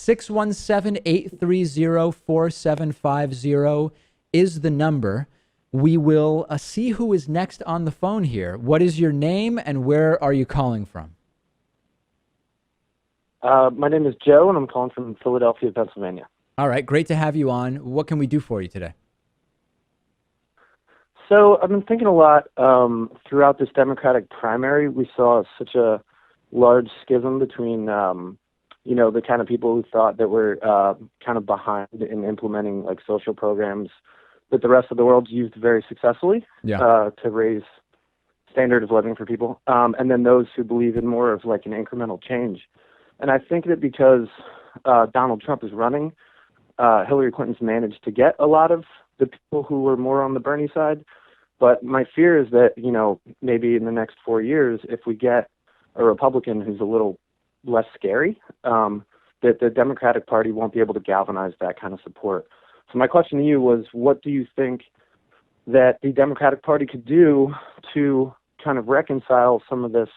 617-830-4750 is the number. We will see who is next on the phone here. What is your name and where are you calling from? My name is Joe, and I'm calling from Philadelphia, Pennsylvania. All right, great to have you on. What can we do for you today? So I've been thinking a lot throughout this Democratic primary. We saw such a large schism between, the kind of people who thought that we're kind of behind in implementing like social programs that the rest of the world's used very successfully to raise standard of living for people, and then those who believe in more of like an incremental change. And I think that because Donald Trump is running, Hillary Clinton's managed to get a lot of the people who were more on the Bernie side. But my fear is that, maybe in the next 4 years, if we get a Republican who's a little less scary, that the Democratic Party won't be able to galvanize that kind of support. So my question to you was, what do you think that the Democratic Party could do to kind of reconcile some of this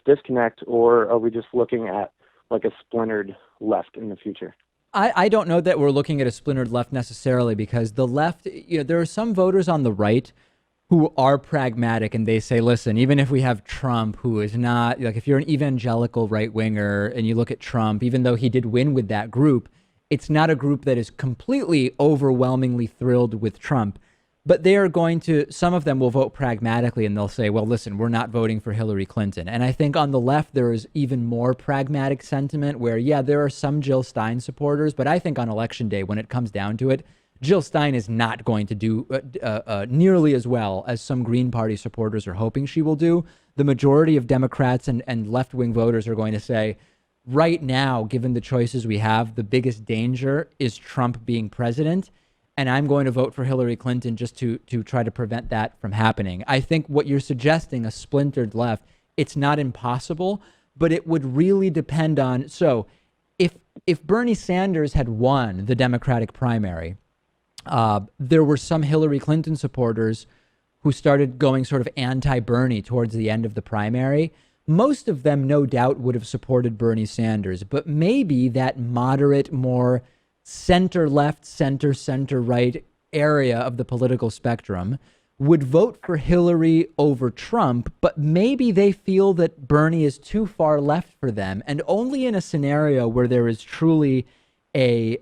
disconnect, or are we just looking at like a splintered left in the future? I don't know that we're looking at a splintered left necessarily, because the left, there are some voters on the right who are pragmatic and they say, listen, even if we have Trump, who is not, like if you're an evangelical right winger and you look at Trump, even though he did win with that group, it's not a group that is completely overwhelmingly thrilled with Trump. But they are going to, some of them will vote pragmatically and they'll say, well, listen, we're not voting for Hillary Clinton. And I think on the left, there is even more pragmatic sentiment where, yeah, there are some Jill Stein supporters, but I think on election day, when it comes down to it, Jill Stein is not going to do nearly as well as some Green Party supporters are hoping she will do. The majority of Democrats and left-wing voters are going to say, right now, given the choices we have, the biggest danger is Trump being president. And I'm going to vote for Hillary Clinton just to try to prevent that from happening. I think what you're suggesting, a splintered left, it's not impossible, but it would really depend on. So if Bernie Sanders had won the Democratic primary, there were some Hillary Clinton supporters who started going sort of anti-Bernie towards the end of the primary. Most of them, no doubt, would have supported Bernie Sanders, but maybe that moderate, more center-left, center-right area of the political spectrum would vote for Hillary over Trump, but maybe they feel that Bernie is too far left for them. And only in a scenario where there is truly a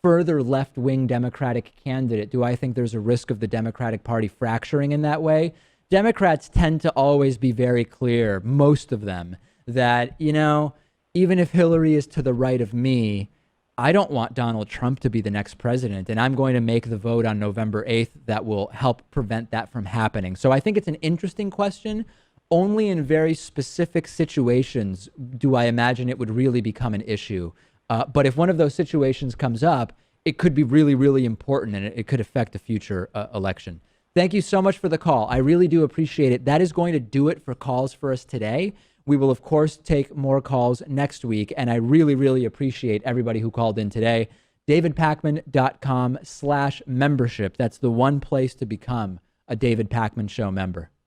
further left-wing Democratic candidate do I think there's a risk of the Democratic Party fracturing in that way. Democrats tend to always be very clear, most of them, that, even if Hillary is to the right of me, I don't want Donald Trump to be the next president, and I'm going to make the vote on November 8th that will help prevent that from happening. So I think it's an interesting question. Only in very specific situations do I imagine it would really become an issue. But if one of those situations comes up, it could be really, really important, and it could affect a future election. Thank you so much for the call. I really do appreciate it. That is going to do it for calls for us today. We will, of course, take more calls next week, and I really, really appreciate everybody who called in today. DavidPakman.com/membership. That's the one place to become a David Pakman Show member.